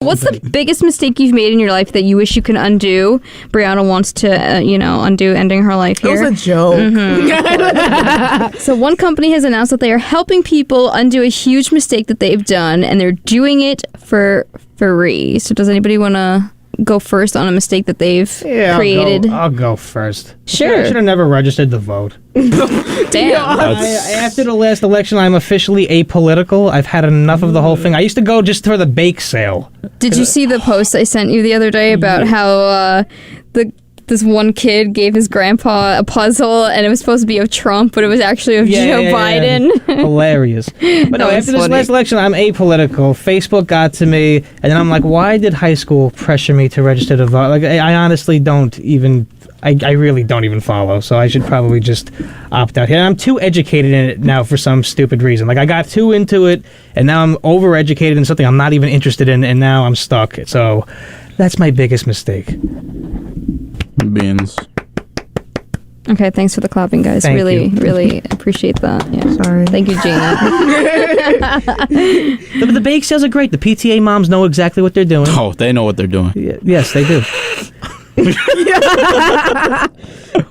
What's the biggest mistake you've made in your life that you wish you could undo? Brianna wants to, undo ending her life here. It was a joke. Mm-hmm. So one company has announced that they are helping people undo a huge mistake that they've done, and they're doing it for free. So does anybody want to go first on a mistake that they've created? I'll go first. Sure. I should have never registered to vote. Damn. After the last election, I'm officially apolitical. I've had enough of the whole thing. I used to go just for the bake sale. Did you see the post I sent you the other day about how this one kid gave his grandpa a puzzle and it was supposed to be of Trump, but it was actually of Joe Biden? Yeah. Hilarious. But no, after this last election, I'm apolitical. Facebook got to me, and then I'm like, why did high school pressure me to register to vote? Like, I honestly don't even... I really don't even follow, so I should probably just opt out here. I'm too educated in it now for some stupid reason. Like, I got too into it, and now I'm overeducated in something I'm not even interested in, and now I'm stuck. So that's my biggest mistake. Beans. Okay, thanks for the clapping, guys. Thank really you. Appreciate that. Yeah. Sorry. Thank you, Gina. The bake sales are great. The PTA moms know exactly what they're doing. Oh, they know what they're doing. Yes, they do.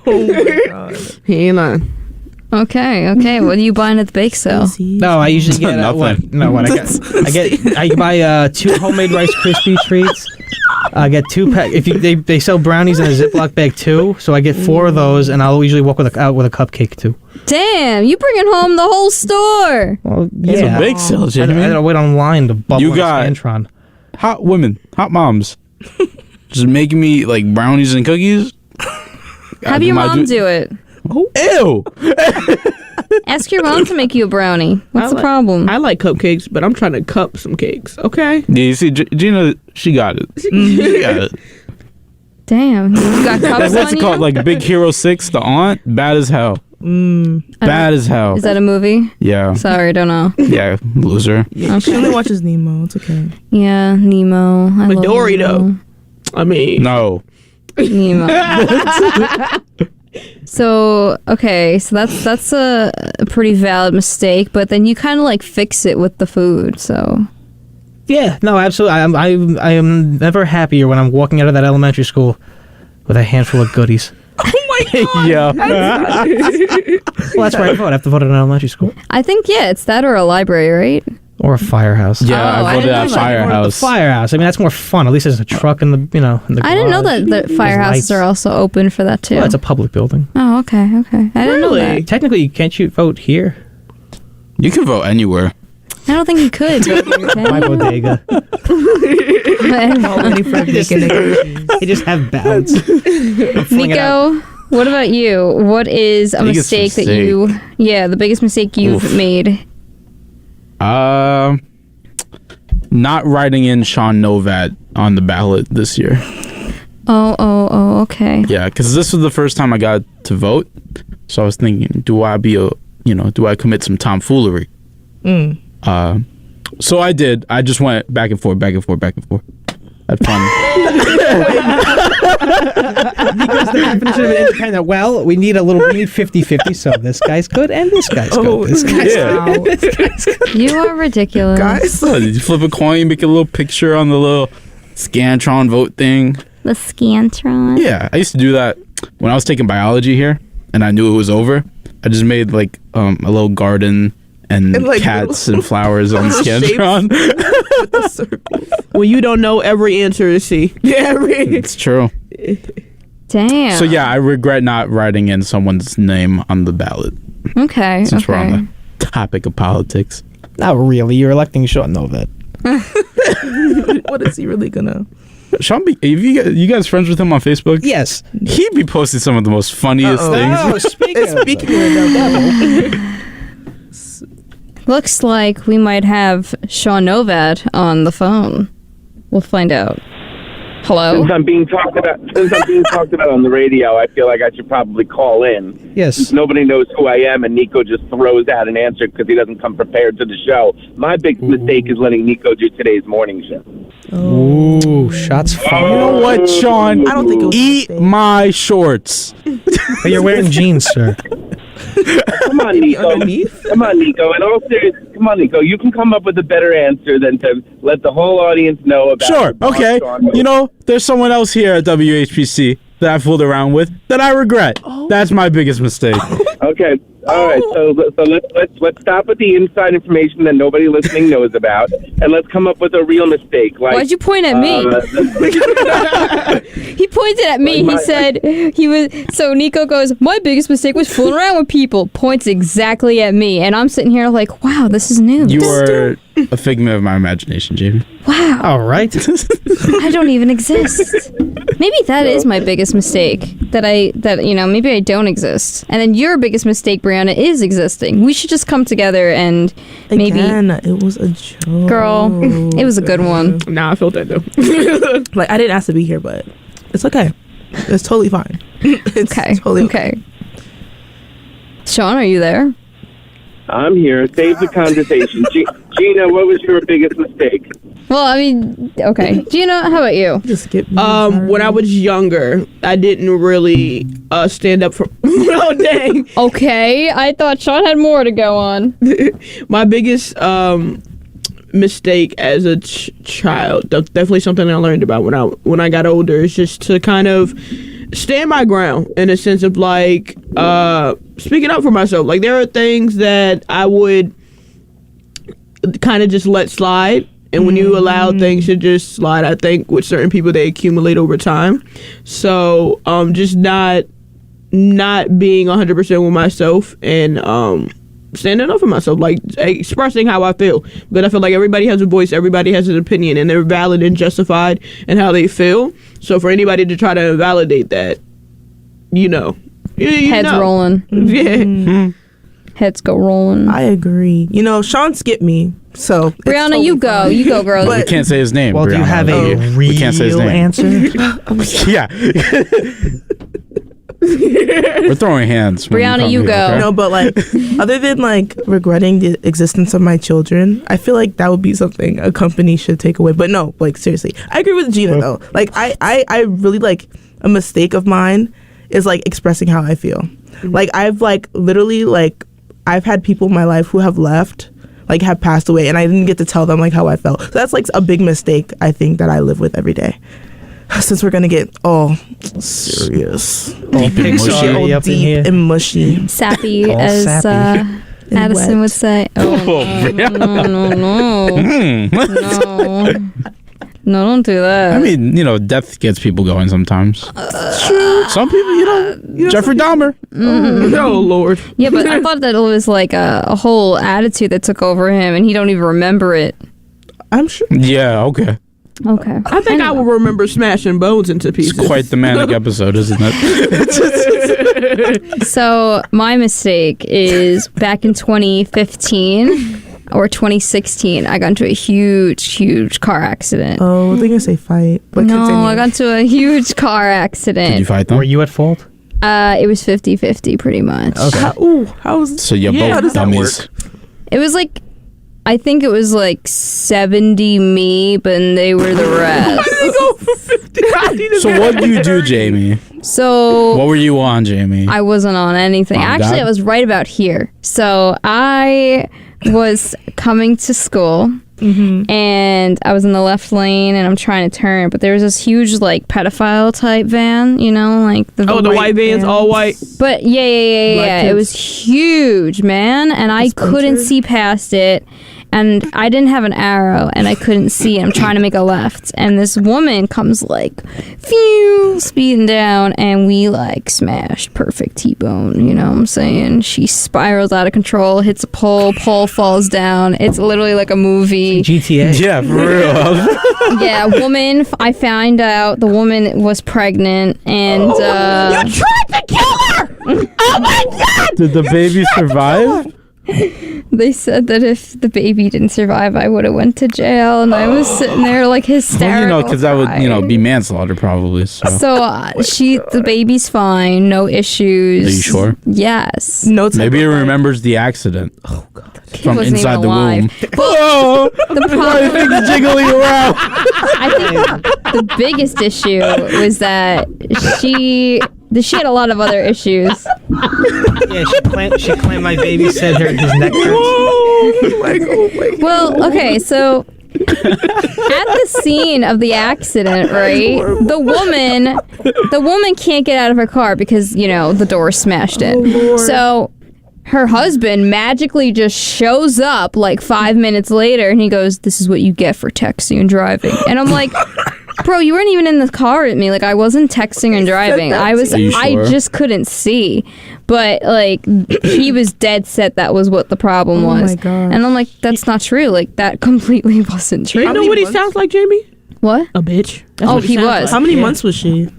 Oh my god. He ain't lying. Okay. What are you buying at the bake sale? No, I usually get Nothing. I buy 2 homemade Rice Krispie treats. I get 2 pack. They sell brownies in a Ziploc bag too, so I get 4 of those, and I'll usually walk out with a cupcake too. Damn, you bringing home the whole store. Well, It's a bake sale, I Jamie. gotta wait online to bubble You got- Scantron. Hot women, hot moms. Just making me like brownies and cookies. Have your mom do it. Ew. Ask your mom to make you a brownie. What's the problem? I like cupcakes, but I'm trying to cup some cakes, okay? Yeah, you see, Gina, she got it. She got it. Damn, you got cups What's on it called? you? Like Big Hero 6, the aunt? Bad as hell. Bad as hell. Is that a movie? Yeah. Sorry, don't know. Yeah, loser. She only watches Nemo. It's okay. Yeah, Nemo. I love Midori, Nemo. though. I mean... No. Nemo. So that's a pretty valid mistake, but then you kind of like fix it with the food. So Yeah, no, absolutely. I am never happier when I'm walking out of that elementary school with a handful of goodies. Oh my god! Yeah. Well, that's where I vote. I have to vote at an elementary school I think it's that or a library, right? or a firehouse. Yeah, Oh, I I voted didn't at know that. Firehouse. Firehouse. I mean, that's more fun. At least there's a truck in the in the I didn't know garage. that firehouses lights. are also open for that too. Well, it's a public building. Oh, okay. I didn't know that. Technically, can't you vote here? You can vote anywhere. I don't think you could. My bodega. You just have ballots. Nico, what about you? What is a Biggest mistake that mistake. you... Yeah, the biggest mistake you've Oof. made. Not writing in Sean Novat on the ballot this year. Oh, okay. Yeah, because this was the first time I got to vote. So I was thinking, do I commit some tomfoolery? So I did. I just went back and forth. Had fun. Because the definition of an independent, well, we need 50-50, so this guy's good and this guy's good. This guy's Yeah. You are ridiculous. Guys. So you flip a coin, make a little picture on the little Scantron vote thing. The Scantron. Yeah, I used to do that when I was taking biology here, and I knew it was over. I just made like a little garden and like cats little- and flowers on the Scantron. With the circles. Well, you don't know every answer is C. Yeah, It's true. Damn. So yeah, I regret not writing in someone's name on the ballot. Okay. Since we're okay. on the topic of politics. Not really. You're electing Sean Novat. What is he really gonna? Sean, you guys friends with him on Facebook? Yes. He'd be posting some of the most funniest things. Oh, speaking of the devil. Looks like we might have Sean Novat on the phone. We'll find out. Hello? Since I'm being talked about on the radio, I feel like I should probably call in. Yes. Nobody knows who I am, and Nico just throws out an answer because he doesn't come prepared to the show. My big mistake is letting Nico do today's morning show. Ooh, shots fired. You know what, Sean? I don't think it was a Eat mistake. my shorts. But you're wearing jeans, sir. Come on, Nico. Come on, Nico. In all seriousness, come on, Nico. You can come up with a better answer than to let the whole audience know about. Sure. Okay. You know, there's someone else here at WHPC that I fooled around with that I regret. That's my biggest mistake. Okay. All right. So let's stop with the inside information that nobody listening knows about, and let's come up with a real mistake. Like, why'd you point at me? He pointed at me. He said he was. So Nico goes, my biggest mistake was fooling around with people. Points exactly at me, and I'm sitting here like, wow, this is new. You were a figment of my imagination, Jamie. Wow. All right. I don't even exist. Maybe that is my biggest mistake. Maybe I don't exist. And then your biggest mistake, Brianna, is existing. We should just come together and maybe. Again, it was a joke. Girl, it was a good one. Nah, I felt that though. Like, I didn't ask to be here, but it's okay. It's totally fine. It's Okay. totally Okay. Sean, are you there? I'm here. Save the conversation. Gina, what was your biggest mistake? Well, I mean, okay. Gina, how about you? Just skip me. When I was younger, I didn't really stand up for. Oh dang! Okay, I thought Sean had more to go on. My biggest mistake as a child, definitely something I learned about when I got older, is just to kind of stand my ground in a sense of like speaking up for myself. Like, there are things that I would kind of just let slide, and when you allow things to just slide, I think with certain people they accumulate over time. So just not being 100% with myself and standing up for myself, like expressing how I feel. But I feel like everybody has a voice, everybody has an opinion, and they're valid and justified in how they feel. So for anybody to try to invalidate that, you Heads know. rolling. Yeah. Heads go rolling. I agree. Sean skipped me, so it's Brianna, totally you go. fine. You go, girl. We can't say his name. Well, do you Brianna. have a We can't say his real name. answer? Yeah. We're throwing hands. when we Brianna, come you here, go. okay? No, but like, other than like regretting the existence of my children, I feel like that would be something a company should take away. But no, like, seriously, I agree with Gina though. Like, I really, like, a mistake of mine is like expressing how I feel. Like, I've like literally like I've had people in my life who have left, like have passed away, and I didn't get to tell them like how I felt. So that's like a big mistake I think that I live with every day. Since we're gonna get all serious, All Pixar up in deep here. and mushy. Sappy, All as sappy. Addison wet. would say. Oh, no. No, don't do that. I mean, death gets people going sometimes. Some people, Jeffrey Dahmer. Oh Lord. Yeah, but I thought that it was like a whole attitude that took over him, and he don't even remember it. I'm sure. Yeah, okay. Okay. I think I will remember smashing bones into pieces. It's quite the manic episode, isn't it? So my mistake is back in 2015 or 2016, I got into a huge car accident. Oh, they're gonna say fight, but No, continue. I got into a huge car accident. Did you fight them? Were you at fault? It was 50-50 pretty much. How's So you're how both does that dummies. work? It was like, I think it was like 70 me, but they were the rest. So what do you do, Jamie? So What were you on, Jamie? I wasn't on anything. Oh, Actually, God. I was right about here. So I was coming to school. And I was in the left lane and I'm trying to turn, but there was this huge like pedophile type van, like the Oh, the white vans, all white. But yeah. Black It was huge, man, and I couldn't see past it. And I didn't have an arrow, and I couldn't see. I'm trying to make a left, and this woman comes like, phew, speeding down, and we like smashed perfect T-bone. You know what I'm saying? She spirals out of control, hits a pole falls down. It's literally like a movie. GTA. Yeah, for real. Yeah, woman. I found out the woman was pregnant, and You tried to kill her! Oh my god! Did the baby survive? they said that if the baby didn't survive, I would have went to jail, and I was sitting there like hysterical. Because that would, crying. be manslaughter probably. So. So the baby's fine, no issues. Are you sure? Yes. No type Maybe it of, like, remembers the accident He from wasn't inside even the alive. womb. Oh, The problem, thing's jiggling around. I think the biggest issue was that she She had a lot of other issues. Yeah, she claimed my baby said his neck hurts. Oh my God. Well, okay, so at the scene of the accident, right? The woman can't get out of her car because, the door smashed in. So her husband magically just shows up like 5 minutes later and he goes, "This is what you get for texting and driving." And I'm like, bro, you weren't even in the car with me. Like, I wasn't texting and driving. Are you sure? I just couldn't see. But, like, he was dead set that was what the problem was. Oh my gosh. And I'm like, that's not true. Like, that completely wasn't true. You know what he sounds like, Jamie? What? A bitch. That's Oh, what he sounds was. like. How many months was she?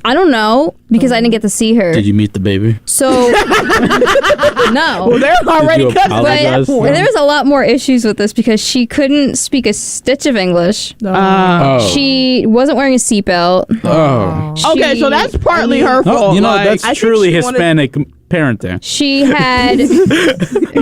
I don't know because I didn't get to see her. Did you meet the baby? So, no. Well, they're already Did you cut. apologize? But there was a lot more issues with this because she couldn't speak a stitch of English. Oh. She wasn't wearing a seatbelt. Oh. Okay, so that's partly her fault. Oh, like, that's truly Hispanic parenting. She had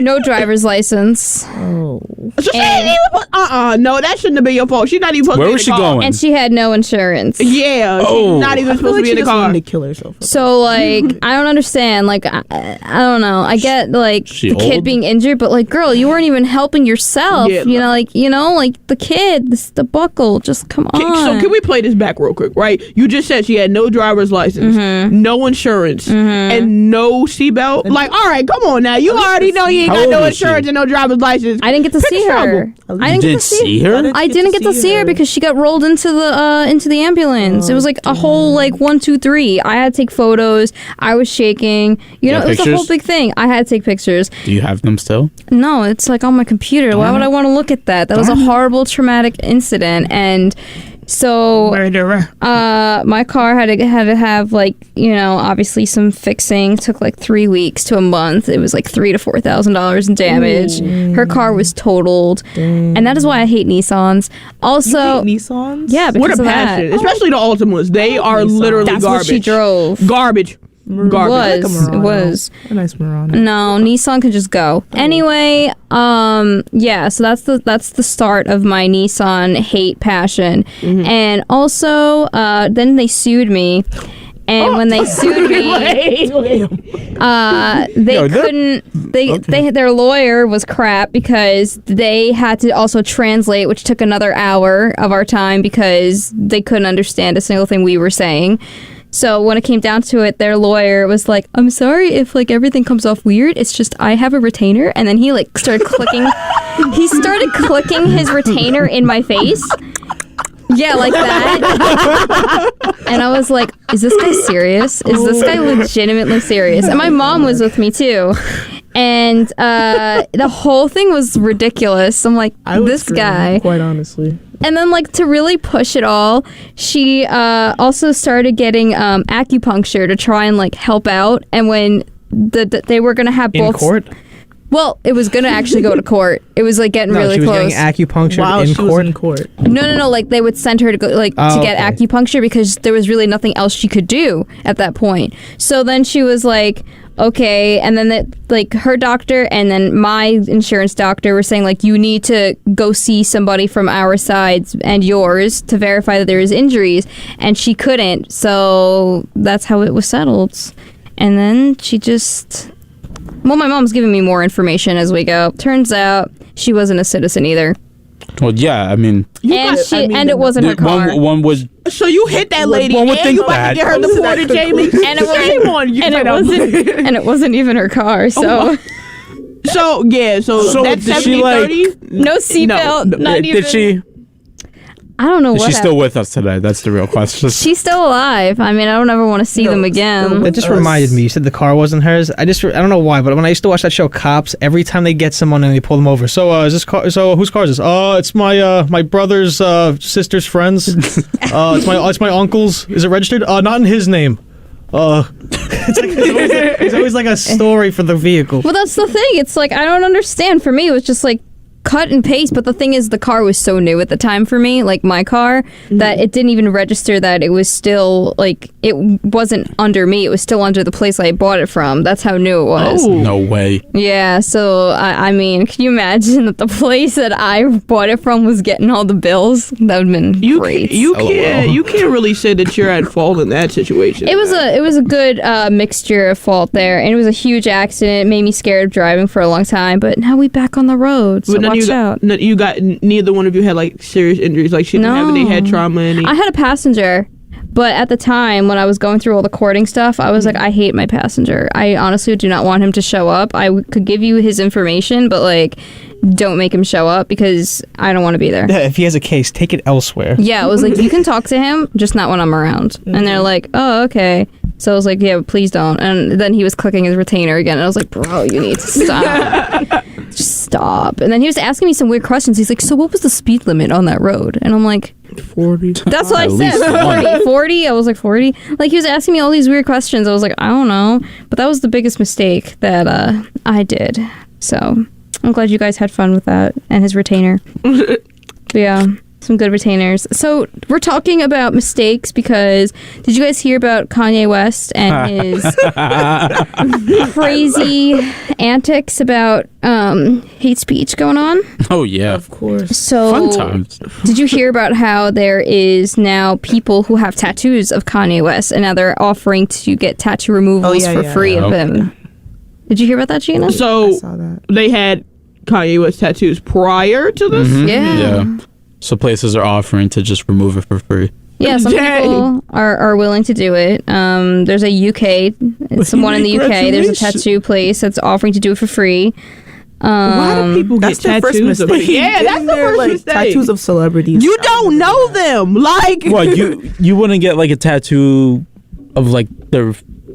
no driver's license. So she ain't even, no, that shouldn't have been your fault. She's not even supposed Where to be was in she the car. going? And she had no insurance. Yeah, Oh. she's not even I feel supposed like to be she in the just car. wanted to kill herself. So, like, I don't understand. Like, I don't know. I get, like, She the kid old? being injured, but, like, girl, you weren't even helping yourself. Yeah, Like the kid, the buckle. Just come on. So can we play this back real quick, right? You just said she had no driver's license, no insurance, and no seatbelt. Like, all right, come on now. You already know you ain't How got old no was she? insurance and no driver's license. I didn't get to Pick see a her. trouble. I You didn't get didn't to see see her? I didn't get to see her because she got rolled into the ambulance. It was like a whole 1, 2, 3. I had to take photos. I was shaking. It was a whole pictures? big thing. I had to take pictures. Do you have them still? No, it's like on my computer. Why would I want to look at that? That was a horrible traumatic incident. And so my car had to have obviously some fixing. Took like 3 weeks to a month. It was like $3,000 to $4,000 in damage. Her car was totaled. And that is why I hate Nissans. Also, You hate Nissans? yeah, because What a of passion, that. especially the Ultimas. They are Nissan. literally That's garbage. what she drove. Garbage. Garbage. Like a It Murano. was. A nice Murano. No, Nissan could just go. Anyway, yeah, so that's the start of my Nissan hate passion. And also, then they sued me. And when they sued me, they couldn't. Their lawyer was crap because they had to also translate, which took another hour of our time because they couldn't understand a single thing we were saying. So when it came down to it, their lawyer was like, "I'm sorry if everything comes off weird. It's just I have a retainer." And then he started clicking. He started clicking his retainer in my face. Yeah, like that. And I was like, is this guy serious? Is this guy legitimately serious? And my mom was with me too. And the whole thing was ridiculous. I'm like, I would this scream, guy. quite honestly. And then, to really push it all, she also started getting acupuncture to try and help out. And when they were gonna have both In court? Well, it was gonna actually go to court. It was getting really she was close. getting acupuncture Wow, in she court. was in court. No. They would send her to go to get okay. acupuncture because there was really nothing else she could do at that point. So then she was like, okay, and then her doctor and then my insurance doctor were saying you need to go see somebody from our side and yours to verify that there is injuries, and she couldn't. So that's how it was settled. And then she just. Well, my mom's giving me more information as we go. Turns out she wasn't a citizen either. Well, yeah, I mean, And it wasn't her car. one was. So you hit that lady One would and think you about to that. get her deported, Jamie? And it wasn't even her car. So So that's did she, 70-30? no seatbelt. Not even. Did she? I don't know Is what. she still with us today? That's the real question. She's still alive. I mean, I don't ever want to see them again. That just reminded me. You said the car wasn't hers. I don't know why, but when I used to watch that show, Cops, every time they get someone and they pull them over. So is this car? So whose car is this? It's my brother's sister's friends. It's my uncle's. Is it registered? Not in his name. It's always like a story for the vehicle. Well, that's the thing. It's I don't understand. For me, it was just cut and paste, but the thing is the car was so new at the time for me, like my car, that it didn't even register that it was still, like, it wasn't under me. It was still under the place I bought it from. That's how new it was. Oh. No way. Yeah, so, I mean, can you imagine that the place that I bought it from was getting all the bills? That would have been great. You can't really say that you're at fault in that situation. It was a good mixture of fault there, and it was a huge accident. It made me scared of driving for a long time, but now we back on the road, so watch out. Neither one of you had like serious injuries. Like she didn't have any head trauma. I had a passenger, but at the time when I was going through all the courting stuff, I was like, I hate my passenger. I honestly do not want him to show up. I could give you his information, but like, don't make him show up because I don't want to be there. Yeah, if he has a case, take it elsewhere. Yeah, I was like, you can talk to him, just not when I'm around. And they're like, oh, okay. So I was like, yeah, please don't. And then he was clicking his retainer again. And I was like, bro, you need to stop. Just stop. And then he was asking me some weird questions. He's like, so what was the speed limit on that road? And I'm like, 40. That's what I At said. least 40? I was like, 40? Like, he was asking me all these weird questions. I was like, I don't know. But that was the biggest mistake that I did. So I'm glad you guys had fun with that and his retainer. But yeah. Some good retainers. So we're talking about mistakes because did you guys hear about Kanye West and his crazy antics about hate speech going on? Oh yeah, Of course. So fun times. did you hear about how there is now people who have tattoos of Kanye West and now they're offering to get tattoo removals for free of him? Did you hear about that, Gina? I So saw that. they had Kanye West tattoos prior to this. Yeah. So places are offering to just remove it for free. Yeah, some Dang. people are willing to do it. There's a UK, someone in the UK, there's a tattoo place that's offering to do it for free. Why do people That's get their first tattoos? Of mistake. Yeah, that's the first mistake. Tattoos of celebrities. You don't know them. Like What you wouldn't get like a tattoo of like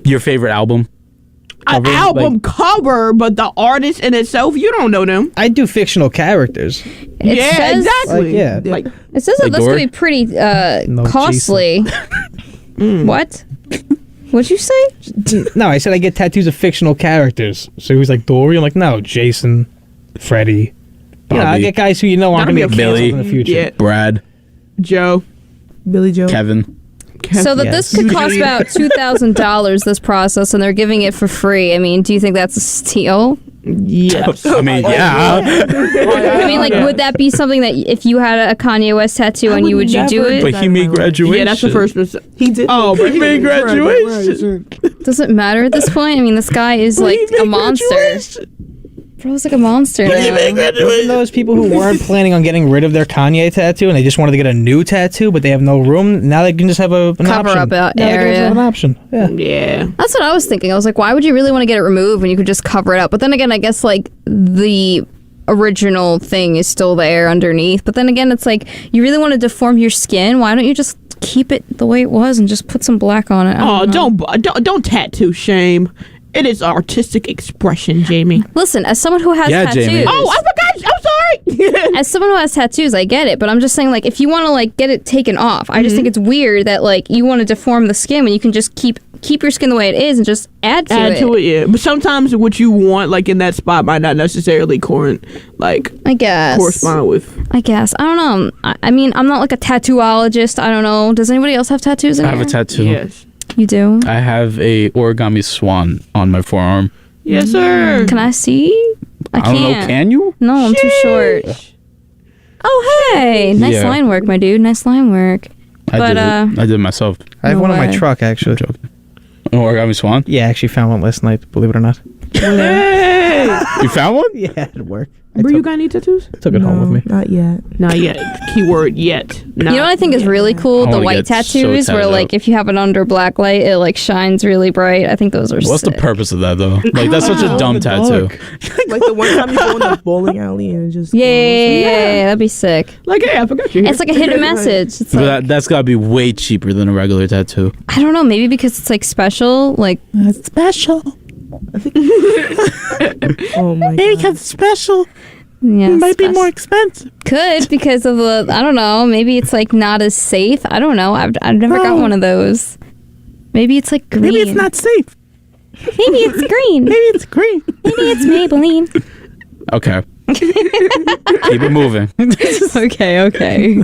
your favorite album? an cover, album like- cover, but the artist in itself, you don't know them. I do fictional characers. It Yeah, says, exactly. Like, yeah. Like It says that Like this could Dory? be pretty No, costly. What? What'd you say? No, I said I get tattoos of fictional characters. So he was like Dory. I'm like, no, Jason, Freddy. You know, I Bobby. get guys who you know aren't Gotta going to be be a canceled Billy. in the future. Yeah. Brad, Joe, Billy Joe. Kevin. So that this could cost Eugene. about $2,000 this process, and they're giving it for free. I mean, do you think that's a steal? yes. I mean, yeah. I mean, like, would that be something that if you had a Kanye West tattoo on you, would you do it? But he made graduation. Yeah, that's the first mistake. He did. Oh, but he made graduation. Does it matter at this point? I mean, this guy is like a monster. Bro's like a monster now. Even those people who weren't planning on getting rid of their Kanye tattoo and they just wanted to get a new tattoo, but they have no room, now they can just have an Cover option. up Now they can just area. have an option. Yeah. Yeah. That's what I was thinking. I was like, why would you really want to get it removed when you could just cover it up? But then again, I guess like the original thing is still there underneath. But then again, it's like you really want to deform your skin. Why don't you just keep it the way it was and just put some black on it? I Oh, don't know. don't tattoo shame. It is artistic expression, Jamie. Listen, as someone who has Yeah, tattoos, Jamie. Oh, I forgot. I'm sorry. as someone who has tattoos, I get it. But I'm just saying, like, if you want to like get it taken off, I just think it's weird that like you want to deform the skin when you can just keep your skin the way it is and just add to it. Yeah. But sometimes what you want, like in that spot, might not necessarily I guess. correspond with. I guess. I don't know. I mean, I'm not like a tattooologist. I don't know. Does anybody else have tattoos in I have a here? tattoo. Yes. You do? I have a origami swan on my forearm. Yes, sir. Can I see? I I don't know. can't. Can you? No, I'm too short. Oh, hey. Nice Yeah. line work, my dude. Nice line work. I But, did it. I did it myself. I have No one in my way. truck, actually. An origami swan. Yeah, I actually found one last night, believe it or not. Hey. You found one? Yeah, it worked. Bro, you got any tattoos? Took it home with me. Not yet. Not yet. Keyword yet. Not You know what I think is really cool? I The wanna white get so tattoos where, tatted like, up. if you have it under black light, it, like, shines really bright. I think those are What's the sick. purpose of that though? Like that's such a Glow dumb in the tattoo. dark. Like the one time you go in the bowling alley and it just Yeah, that'd be sick. Like, hey, I forgot you. It's like a hidden message. It's But like, that's gotta be way cheaper than a regular tattoo. I don't know, maybe because it's, like, special. Like, It's special. Oh my god. it's special. yeah. expensive. Could because of the, I don't know, maybe it's like not as safe. I don't know. I've never got one of those. Maybe it's like green. safe. Maybe it's green. Maybe it's green. Maybe it's Maybelline. Okay. Keep it moving. Okay.